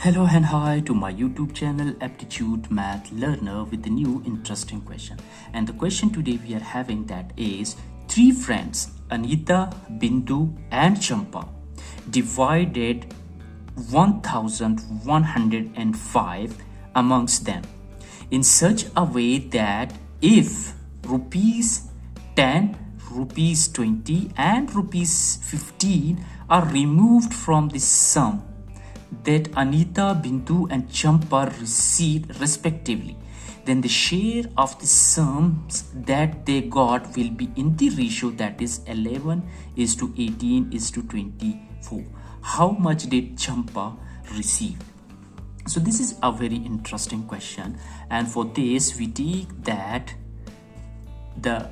Hello and hi to my YouTube channel Aptitude Math Learner with a new interesting question. And the question today we are having that is three friends Anita, Bindu and Champa divided 1105 amongst them in such a way that if rupees 10, rupees 20 and rupees 15 are removed from the sum that Anita, Bindu and Champa received respectively, then the share of the sums that they got will be in the ratio that is 11:18:24. How much did Champa receive? So this is a very interesting question, and for this we take that the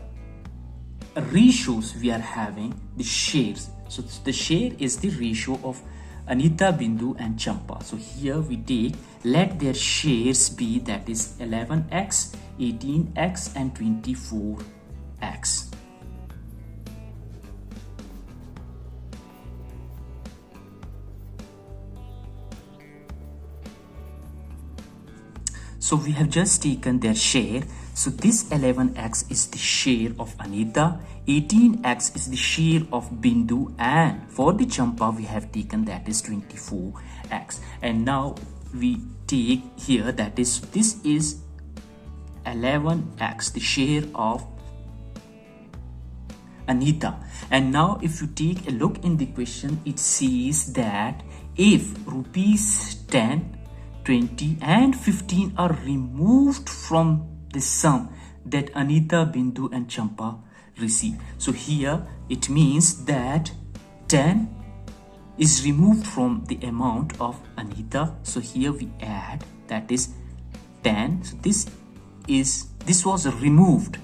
ratios we are having, the shares. So the share is the ratio of Anita, Bindu and Champa. So here we take, let their shares be that is 11x, 18x and 24x. So we have just taken their share. So this 11x is the share of Anita, 18x is the share of Bindu, and for the Champa we have taken that is 24x. And now we take here that is, this is 11x, the share of Anita. And now if you take a look in the question, it says that if rupees 10, 20 and 15 are removed from the sum that Anita, Bindu and Champa receive. So here it means that 10 is removed from the amount of Anita. So here we add that is 10. So this was removed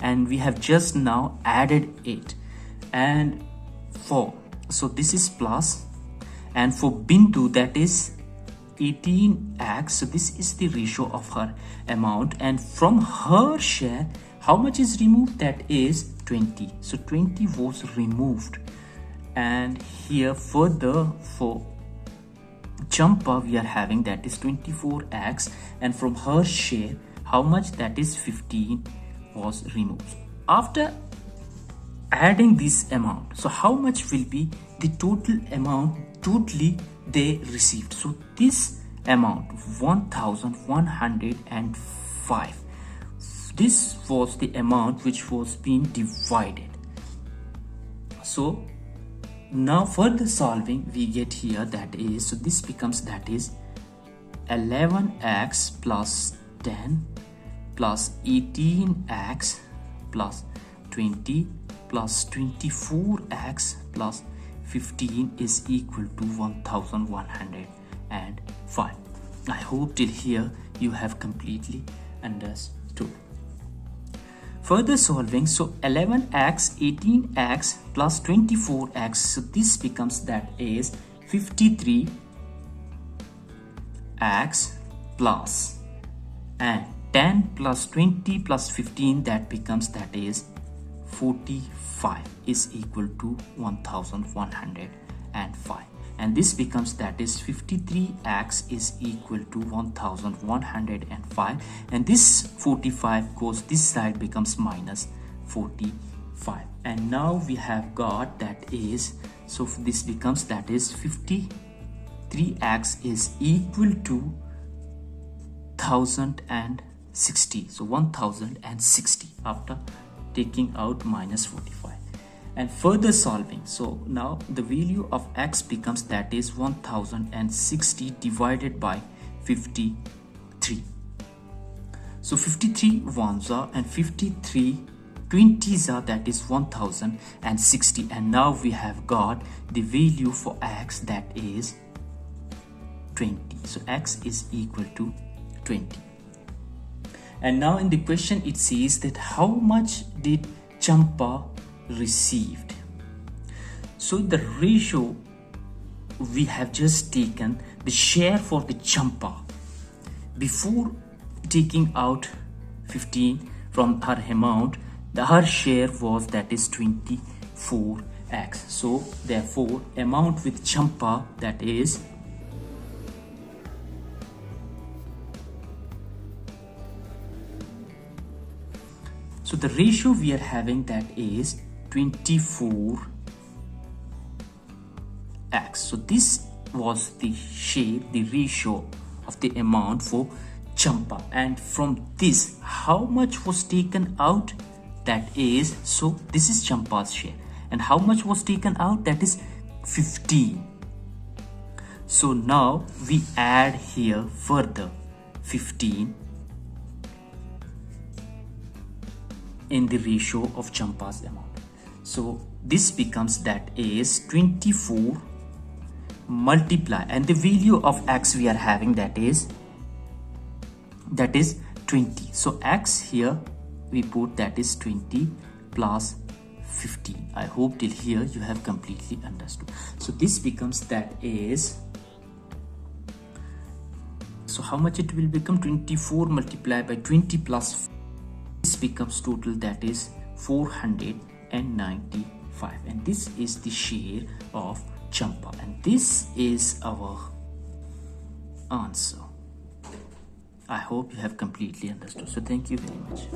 and we have just now added it, and 4. So this is plus, and for Bindu that is 18x. So this is the ratio of her amount, and from her share how much is removed? That is 20. So 20 was removed. And here further for Champa we are having that is 24x, and from her share how much? That is 15 was removed. After adding this amount, so how much will be the total amount totally they received? So this amount 1105, this was the amount which was being divided. So now further solving we get here that is, so this becomes that is 11x plus 10 plus 18x plus 20 plus 24x plus 15 is equal to 1105. I hope till here you have completely understood. Further solving, so 11x, 18x plus 24x, so this becomes that is 53x plus, and 10 plus 20 plus 15, that becomes that is 45 is equal to 1105, and this becomes that is 53x is equal to 1105, and this 45 goes this side, becomes minus 45, and now we have got that is, so this becomes that is 53x is equal to 1060, so 1060 after taking out minus 45. And further solving, so now the value of x becomes that is 1060 divided by 53. So 53 ones are and 53 20s are, that is 1060, and now we have got the value for x that is 20. So x is equal to 20. And now in the question it says that how much did Champa received? So the ratio we have just taken the share for the Champa before taking out 15 from her amount. Her share was that is 24x. So therefore amount with Champa that is So the ratio we are having, that is 24x. So this was the share, the ratio of the amount for Champa. And from this, how much was taken out? That is, so this is Champa's share. And how much was taken out? That is 15. So now we add here further 15 in the ratio of Champa's amount. So this becomes, that is 24 multiply, and the value of x we are having, that is 20. So x here we put, that is 20 plus 15. I hope till here you have completely understood. So this becomes, that is, so how much it will become? 24 multiplied by 20 plus 15. This becomes total, that is 495, and this is the share of Champa, and this is our answer. I hope you have completely understood. So thank you very much.